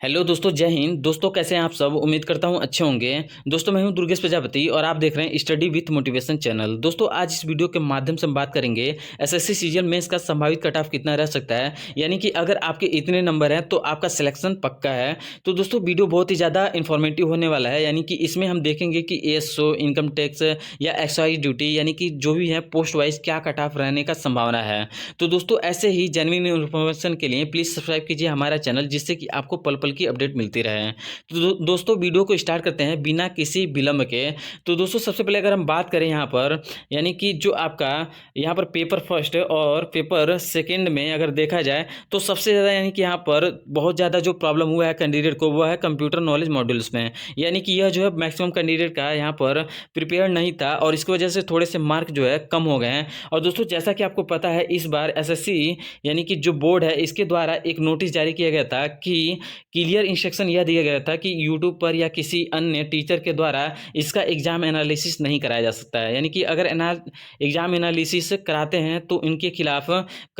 Hello दोस्तों, जय हिंद। दोस्तों कैसे हैं आप सब? उम्मीद करता हूं अच्छे होंगे। दोस्तों मैं हूं दुर्गेश प्रजापति और आप देख रहे हैं स्टडी विथ मोटिवेशन चैनल। दोस्तों आज इस वीडियो के माध्यम से हम बात करेंगे एसएससी सीजीएल मेंस का संभावित कट ऑफ कितना रह सकता है, यानी कि अगर आपके इतने नंबर हैं तो आपका सिलेक्शन पक्का है। तो दोस्तों वीडियो बहुत ही ज़्यादा इन्फॉर्मेटिव होने वाला है, यानी कि इसमें हम देखेंगे कि एएसओ, इनकम टैक्स या एक्साइज ड्यूटी, यानी कि जो भी है पोस्ट वाइज क्या कट ऑफ रहने का संभावना है। तो दोस्तों ऐसे ही जेन्युइन इन्फॉर्मेशन के लिए प्लीज़ सब्सक्राइब कीजिए हमारा चैनल, जिससे कि आपको पल पल की अपडेट मिलती रहे। तो दोस्तों वीडियो को स्टार्ट करते हैं बिना किसी विलंब के। तो दोस्तों सबसे पहले अगर हम बात करें यहाँ पर, यानी कि जो आपका यहाँ पर पेपर फर्स्ट और पेपर सेकंड में अगर देखा जाए तो सबसे ज़्यादा यानी कि यहाँ पर बहुत ज़्यादा जो प्रॉब्लम हुआ है कैंडिडेट को, वो है कंप्यूटर नॉलेज मॉड्यूल्स में। यानी कि यह जो है मैक्सिमम कैंडिडेट का यहाँ पर प्रिपेयर नहीं था और इसकी वजह से थोड़े से मार्क जो है कम हो गए हैं। और दोस्तों जैसा कि आपको पता है, इस बार एसएससी यानी कि जो बोर्ड है इसके द्वारा एक नोटिस जारी किया गया था कि क्लियर इंस्ट्रक्शन यह दिया गया था कि यूट्यूब पर या किसी अन्य टीचर के द्वारा इसका एग्जाम एनालिसिस नहीं कराया जा सकता है। यानी कि अगर एग्जाम एनालिसिस कराते हैं तो इनके खिलाफ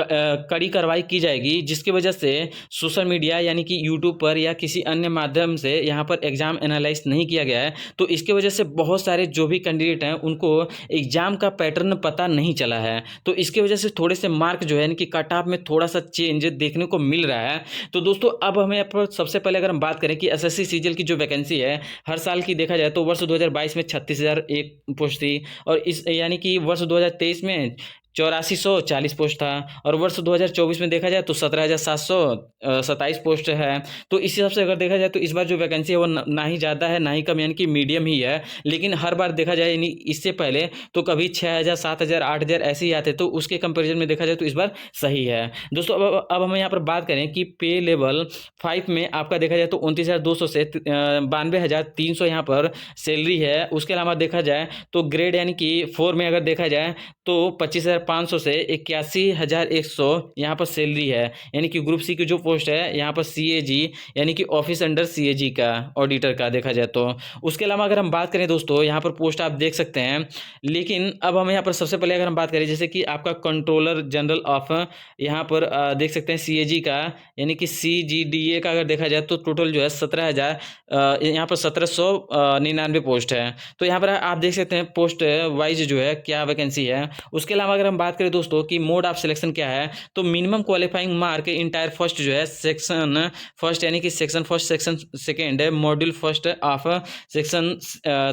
कड़ी कार्रवाई की जाएगी, जिसकी वजह से सोशल मीडिया यानी कि यूट्यूब पर या किसी अन्य माध्यम से यहाँ पर एग्जाम एनालाइज नहीं किया गया है। तो इसके वजह से बहुत सारे जो भी कैंडिडेट हैं उनको एग्जाम का पैटर्न पता नहीं चला है। तो इसकी वजह से थोड़े से मार्क जो है यानी कि कट ऑफ में थोड़ा सा चेंज देखने को मिल रहा है। तो दोस्तों अब हमें सबसे पहले अगर हम बात करें कि एसएससी सीजीएल की जो वैकेंसी है हर साल की देखा जाए तो वर्ष 2022 में 36,001 पोस्ट थी, और इस यानी कि वर्ष 2023 में 8440 पोस्ट था, और वर्ष 2024 में देखा जाए तो 17,727 पोस्ट है। तो इस हिसाब से अगर देखा जाए तो इस बार जो वैकेंसी है वो ना ही ज़्यादा है ना ही कम, यानी कि मीडियम ही है। लेकिन हर बार देखा जाए यानी इससे पहले तो कभी 6,000, 7,000, 8,000 ऐसे ही आते, तो उसके कंपेरिजन में देखा जाए तो इस बार सही है। दोस्तों अब हम यहाँ पर बात करें कि पे लेवल 5 में आपका देखा जाए तो 29,200 से 92,300 यहाँ पर सैलरी है। उसके अलावा देखा जाए तो ग्रेड यानी कि 4 में अगर देखा जाए तो 25,500 से 81,100 यहाँ पर सैलरी है। यानी कि ग्रुप सी की जो पोस्ट है यहाँ पर सीएजी यानी कि ऑफिस अंडर सीएजी का ऑडिटर का देखा जाए तो। उसके अलावा अगर हम बात करें दोस्तों यहाँ पर पोस्ट आप देख सकते हैं, लेकिन अब हम यहाँ पर सबसे पहले अगर हम बात करें जैसे कि आपका कंट्रोलर जनरल ऑफ यहाँ पर देख सकते हैं सीएजी का, यानी कि सीजीडीए का अगर देखा जाए तो टोटल जो है 17,000 यहाँ पर 1,799 पोस्ट है। तो यहाँ पर आप देख सकते हैं पोस्ट वाइज जो है क्या वैकेंसी है। उसके अलावा अगर हम बात करें दोस्तों कि मोड ऑफ सिलेक्शन क्या है, तो minimum qualifying mark entire first जो है सेक्शन फर्स्ट यानी कि section first, section second, module first of section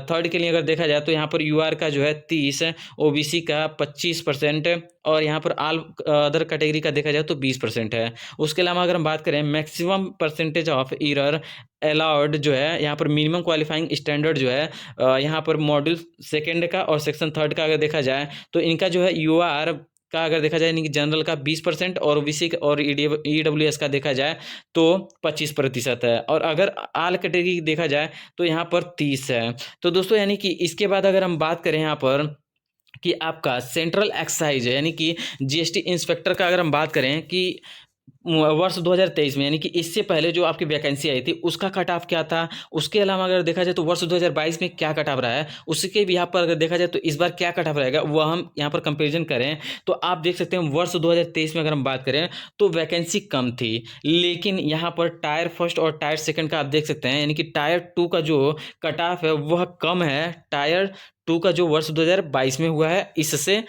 third के लिए अगर देखा जाए तो यहाँ पर यूआर का जो है 30, ओबीसी का 25% और यहाँ पर ऑल अदर कैटेगरी का देखा जाए तो 20% है। उसके अलावा अगर हम बात करें maximum percentage of error allowed जो है यहाँ पर मिनिमम क्वालिफाइंग स्टैंडर्ड जो है यहाँ पर मॉड्यूल सेकेंड का और सेक्शन थर्ड का अगर देखा जाए तो इनका जो है यूआर का अगर देखा जाए यानी कि जनरल का 20% और ओबीसी और ईडब्ल्यूएस का देखा जाए तो 25% है, और अगर आल कैटेगरी देखा जाए तो यहाँ पर 30 है। तो दोस्तों यानी कि इसके बाद अगर हम बात करें यहाँ पर कि आपका सेंट्रल एक्साइज है यानी कि जीएसटी इंस्पेक्टर का अगर हम बात करें कि वर्ष 2023 में यानी कि इससे पहले जो आपकी वैकेंसी आई थी उसका कट ऑफ क्या था, उसके अलावा अगर देखा जाए तो वर्ष 2022 में क्या कट ऑफ रहा है, उसके भी यहाँ पर अगर देखा जाए तो इस बार क्या कट ऑफ रहेगा वो हम यहाँ पर कंपैरिजन करें तो आप देख सकते हैं वर्ष 2023 में अगर हम बात करें तो वैकेंसी कम थी, लेकिन यहाँ पर टायर फर्स्ट और टायर सेकंड का आप देख सकते हैं यानी कि टायर 2 का जो कट ऑफ है वह कम है टायर 2 का जो वर्ष 2022 में हुआ है इससे।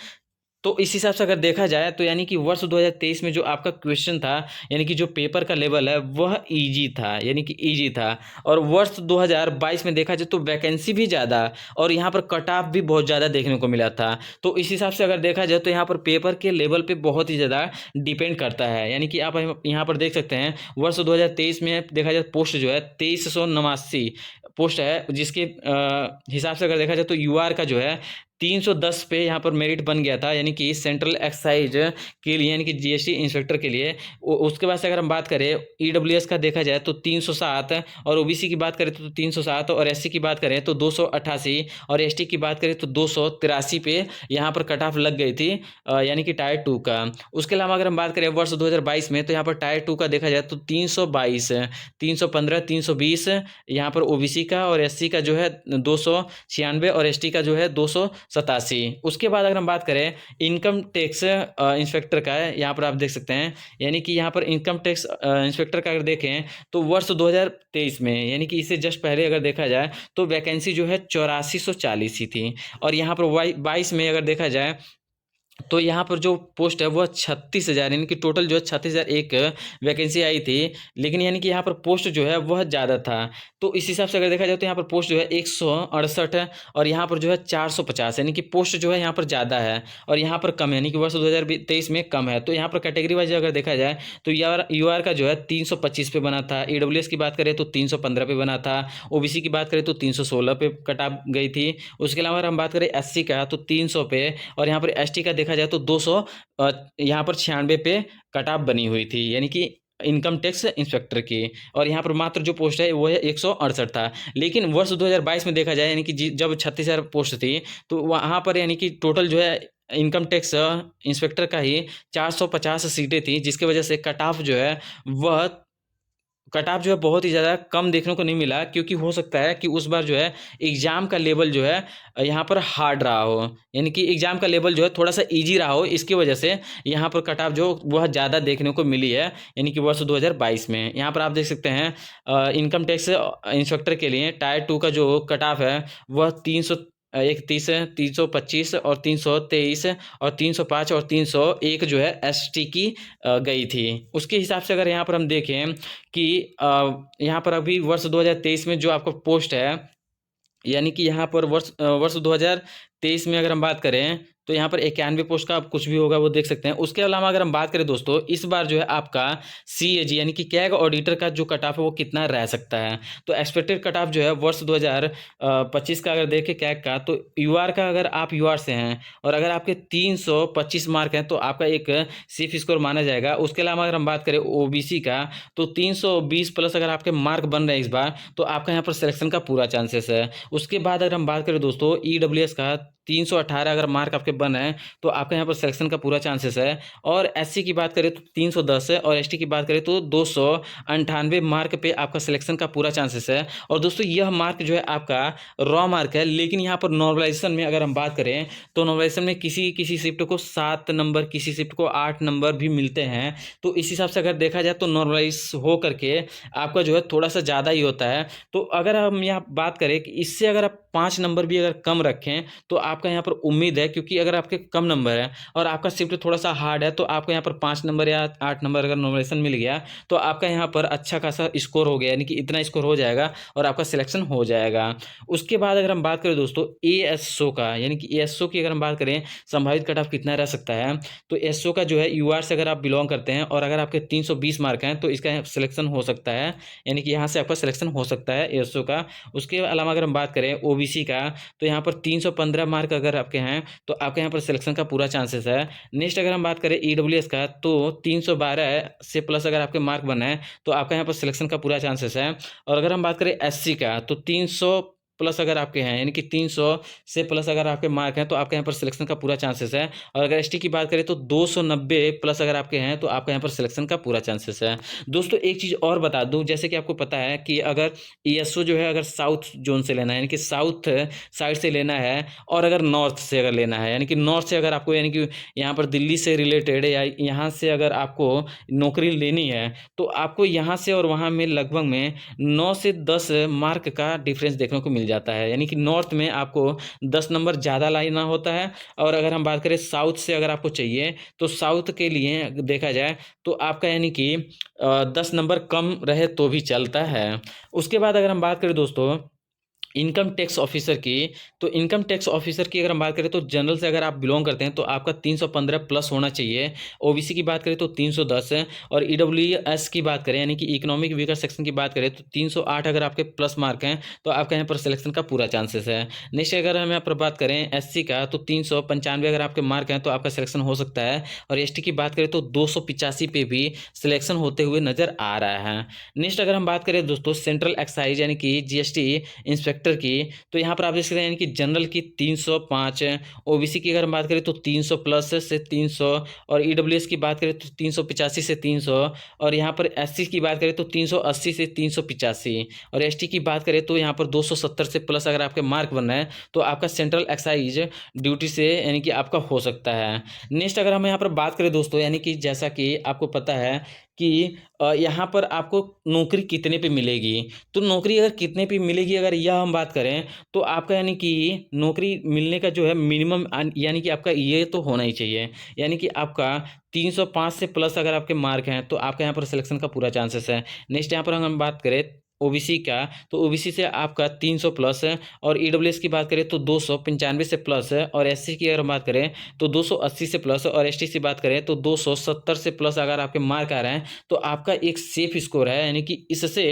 तो इस हिसाब से अगर देखा जाए तो यानी कि वर्ष 2023 में जो आपका क्वेश्चन था यानी कि जो पेपर का लेवल है वह इजी था, यानी कि इजी था, और वर्ष 2022 में देखा जाए तो वैकेंसी भी ज़्यादा और यहाँ पर कट ऑफ भी बहुत ज़्यादा देखने को मिला था। तो इस हिसाब से अगर देखा जाए तो यहाँ पर पेपर के लेवल पे बहुत ही ज़्यादा डिपेंड करता है। यानी कि आप यहाँ पर देख सकते हैं वर्ष 2023 में देखा जाए पोस्ट जो है 2389 पोस्ट है, जिसके हिसाब से अगर देखा जाए तो यूआर का जो है 310 पे यहाँ पर मेरिट बन गया था, यानी कि सेंट्रल एक्साइज के लिए यानी कि जीएसटी इंस्पेक्टर के लिए। उसके बाद से अगर हम बात करें ईडब्ल्यूएस का देखा जाए तो 307, और ओबीसी की बात करें तो 307, और एससी की बात करें तो 288, और एसटी की बात करें तो 283 पे यहाँ पर कट ऑफ लग गई थी यानी कि टायर 2 का। उसके अलावा अगर हम बात करें वर्ष 2022 में तो यहाँ पर टायर 2 का देखा जाए तो 322, 315, 320 यहाँ पर ओबीसी का, और एससी का जो है 296 और एसटी का जो है उसके बाद अगर हम बात करें इनकम टैक्स इंस्पेक्टर का, यहाँ पर आप देख सकते हैं, यानी कि यहाँ पर इनकम टैक्स इंस्पेक्टर का अगर देखें तो वर्ष 2023 में, यानी कि इससे जस्ट पहले अगर देखा जाए तो वैकेंसी जो है 8440 ही थी। और यहाँ पर 22 में अगर देखा जाए तो यहाँ पर जो पोस्ट है वह 36,000, यानी कि टोटल जो है 36,001 वैकेंसी आई थी, लेकिन यानी कि यहाँ पर पोस्ट जो है वह ज़्यादा था। तो इस हिसाब से अगर देखा जाए तो यहाँ पर पोस्ट जो है 168 है और यहाँ पर जो है 450, यानी कि पोस्ट जो है यहाँ पर ज़्यादा है और यहाँ पर कम है, यानी कि वर्ष 2023 में कम है। तो यहाँ पर कैटेगरी वाइज अगर देखा जाए तो यूआर का जो है 325 पे बना था, ईडब्ल्यूएस की बात करें तो 315 पे बना था, ओबीसी की बात करें तो 316 पे कट ऑफ गई थी। उसके अलावा अगर हम बात करें एससी का तो 300 पे, और यहाँ पर एसटी का देखा जाए तो 200 यहाँ पर 96 पे कट ऑफ बनी हुई थी, यानी कि इनकम टैक्स इंस्पेक्टर की। और यहाँ पर मात्र जो पोस्ट है वो है 168 था। लेकिन वर्ष 2022 में देखा जाए, यानी कि जब 36,000 पोस्ट थी तो वहाँ पर यानी कि टोटल जो है इनकम टैक्स इंस्पेक्टर का ही 450 सीटें थी, जिसकी वजह से कट ऑफ जो है वह कट ऑफ जो है बहुत ही ज़्यादा कम देखने को नहीं मिला, क्योंकि हो सकता है कि उस बार जो है एग्ज़ाम का लेवल जो है यहाँ पर हार्ड रहा हो, यानी कि एग्ज़ाम का लेवल जो है थोड़ा सा इजी रहा हो, इसकी वजह से यहाँ पर कट ऑफ जो वह ज़्यादा देखने को मिली है, यानी कि वर्ष 2022 में। यहाँ पर आप देख सकते हैं इनकम टैक्स इंस्पेक्टर के लिए टायर 2 का जो कट ऑफ है वह 331 है, 325 और 323 और 305 और 301 जो है एसटी की गई थी। उसके हिसाब से अगर यहाँ पर हम देखें कि यहाँ पर अभी वर्ष 2023 में जो आपका पोस्ट है, यानी कि यहाँ पर वर्ष 2023 में अगर हम बात करें तो यहाँ पर 91 पोस्ट का आप कुछ भी होगा वो देख सकते हैं। उसके अलावा अगर हम बात करें दोस्तों, इस बार जो है आपका सीएजी यानी कि कैग ऑडिटर का जो कट ऑफ है वो कितना रह सकता है, तो एक्सपेक्टेड कट ऑफ जो है वर्ष 2025 का अगर देखें कैग का, तो यूआर का अगर आप यूआर से हैं और अगर आपके 325 मार्क हैं तो आपका एक सेफ स्कोर माना जाएगा। उसके अलावा अगर हम बात करें ओबीसी का तो 320 प्लस अगर आपके मार्क बन रहे हैं इस बार तो आपका यहाँ पर सिलेक्शन का पूरा चांसेस है। उसके बाद अगर हम बात करें दोस्तों ईडब्ल्यूएस का 318 अगर मार्क आपके बन है तो आपका यहाँ पर सिलेक्शन का पूरा चांसेस है। और एससी की बात करें तो 310 है और एसटी की बात करें तो 298 मार्क पे आपका सिलेक्शन का पूरा चांसेस है। और दोस्तों यह मार्क जो है आपका रॉ मार्क है, लेकिन यहाँ पर नॉर्मलाइजेशन में अगर हम बात करें तो नॉर्मलाइजेशन में किसी किसी शिफ्ट को 7 नंबर, किसी शिफ्ट को 8 नंबर भी मिलते हैं। तो इस हिसाब से अगर देखा जाए तो नॉर्मलाइज हो करके आपका जो है थोड़ा सा ज़्यादा ही होता है। तो अगर हम यहाँ बात करें कि इससे अगर आप 5 नंबर भी अगर कम रखें तो आपका यहाँ पर उम्मीद है, क्योंकि अगर आपके कम नंबर है और आपका शिफ्ट थोड़ा सा हार्ड है तो आपको यहाँ पर 5 नंबर या 8 नंबर अगर नॉमिनेशन मिल गया तो आपका यहाँ पर अच्छा खासा स्कोर हो गया, यानी कि इतना स्कोर हो जाएगा और आपका सिलेक्शन हो जाएगा। उसके बाद अगर हम बात करें दोस्तों एएसओ का, यानी कि एएसओ की अगर हम बात करें संभावित कट ऑफ कितना रह सकता है, तो एएसओ का जो है यूआर से अगर आप बिलोंग करते हैं और अगर आपके 320 मार्क हैं तो इसका सिलेक्शन हो सकता है, यानी कि यहाँ से आपका सिलेक्शन हो सकता है एएसओ का। उसके अलावा अगर हम बात करें ओबीसी का तो यहाँ पर 315 मार्क अगर आपके हैं तो आपके यहाँ पर सिलेक्शन का पूरा चांसेस है। नेक्स्ट अगर हम बात करें ईडब्ल्यूएस का तो 312 से प्लस अगर आपके मार्क बने हैं तो आपका यहाँ पर सिलेक्शन का पूरा चांसेस है। और अगर हम बात करें एससी का तो 300 प्लस अगर आपके हैं, यानी कि 300 से प्लस अगर आपके मार्क हैं तो आपके यहाँ पर सिलेक्शन का पूरा चांसेस है। और अगर एसटी की बात करें तो 290 प्लस अगर आपके हैं तो आपका यहाँ पर सिलेक्शन का पूरा चांसेस है। दोस्तों एक चीज़ और बता दूं, जैसे कि आपको पता है कि अगर ईएसओ जो है अगर साउथ जोन से लेना है, यानी कि साउथ साइड से लेना है, और अगर नॉर्थ से अगर लेना है, यानी कि नॉर्थ से अगर आपको, यानी कि यहाँ पर दिल्ली से रिलेटेड या यहाँ से अगर आपको नौकरी लेनी है तो आपको यहाँ से और वहाँ में लगभग में 9 से 10 मार्क का डिफरेंस देखने को मिल जाता है, यानी कि नॉर्थ में आपको 10 नंबर ज़्यादा लाना होता है। और अगर हम बात करें साउथ से अगर आपको चाहिए तो साउथ के लिए देखा जाए तो आपका यानी कि 10 नंबर कम रहे तो भी चलता है। उसके बाद अगर हम बात करें दोस्तों इनकम टैक्स ऑफिसर की, तो इनकम टैक्स ऑफिसर की अगर हम बात करें तो जनरल से अगर आप बिलोंग करते हैं तो आपका 315 प्लस होना चाहिए। ओबीसी की बात करें तो 310 है। और ईडब्ल्यूएस की बात करें, यानी कि इकोनॉमिक वीकर सेक्शन की बात करें तो 308 अगर आपके प्लस मार्क हैं तो आपका यहाँ पर सिलेक्शन का पूरा चांसेस है। नेक्स्ट अगर हम यहाँ पर बात करें एससी का तो 395 अगर आपके मार्क हैं तो आपका सिलेक्शन हो सकता है। और एसटी की बात करें तो 285 पे भी सिलेक्शन होते हुए नजर आ रहा है। नेक्स्ट अगर हम बात करें दोस्तों सेंट्रल एक्साइज यानी कि जीएसटी इंस्पेक्टर सेक्टर की, तो यहाँ पर आप देख सकते हैं यानी कि जनरल की 305, ओबीसी की अगर हम बात करें तो 300 प्लस से 300, और ईडब्ल्यूएस की बात करें तो 385 से 300, और यहाँ पर एससी की बात करें तो 380 से 385, और एसटी की बात करें तो यहाँ पर 270 से प्लस अगर आपके मार्क बन रहे हैं तो आपका सेंट्रल एक्साइज ड्यूटी से यानी कि आपका हो सकता है। नेक्स्ट अगर हम यहाँ पर बात करें दोस्तों, यानी कि जैसा कि आपको पता है कि यहाँ पर आपको नौकरी कितने पे मिलेगी, तो नौकरी अगर कितने पे मिलेगी अगर यह हम बात करें तो आपका यानी कि नौकरी मिलने का जो है मिनिमम यानी कि आपका ये तो होना ही चाहिए, यानी कि आपका 305 से प्लस अगर आपके मार्क हैं तो आपका यहाँ पर सिलेक्शन का पूरा चांसेस है। नेक्स्ट यहाँ पर हम बात करें ओबीसी का, तो ओबीसी से आपका 300 प्लस है, और ईडब्ल्यूएस की बात करें तो 295 से प्लस है, और एससी की अगर हम बात करें तो 280 से प्लस, और एसटी की बात करें तो 270 से प्लस अगर आपके मार्क आ रहे हैं तो आपका एक सेफ स्कोर है, यानी कि इससे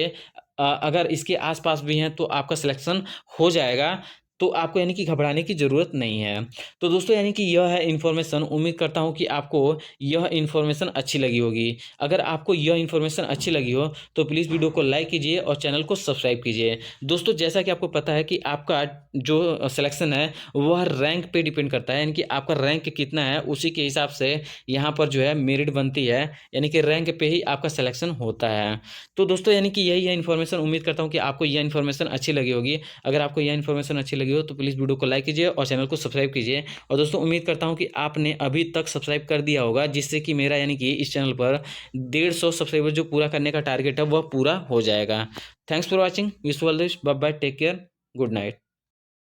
अगर इसके आसपास भी हैं तो आपका सिलेक्शन हो जाएगा, तो आपको यानी कि घबराने की ज़रूरत नहीं है। तो दोस्तों यानी कि यह है इन्फॉर्मेशन, उम्मीद करता हूँ कि आपको यह इन्फॉर्मेशन अच्छी लगी होगी। अगर आपको यह इन्फॉर्मेशन अच्छी लगी हो तो प्लीज़ वीडियो को लाइक कीजिए और चैनल को सब्सक्राइब कीजिए। दोस्तों जैसा कि आपको पता है कि आपका जो सिलेक्शन है वह रैंक पे डिपेंड करता है, यानी कि आपका रैंक कितना है उसी के हिसाब से यहाँ पर जो है मेरिट बनती है, यानी कि रैंक पे ही आपका सिलेक्शन होता है। तो दोस्तों यानी कि यही है इन्फॉर्मेशन, उम्मीद करता हूँ कि आपको यह इन्फॉर्मेशन अच्छी लगी होगी। अगर आपको यह इन्फॉर्मेशन अच्छी लगी हो तो प्लीज़ वीडियो को लाइक कीजिए और चैनल को सब्सक्राइब कीजिए। और दोस्तों उम्मीद करता हूँ कि आपने अभी तक सब्सक्राइब कर दिया होगा, जिससे कि मेरा यानी कि इस चैनल पर 150 सब्सक्राइबर जो पूरा करने का टारगेट है वह पूरा हो जाएगा। Thanks for watching, wish you all the best, bye bye, take care, good night.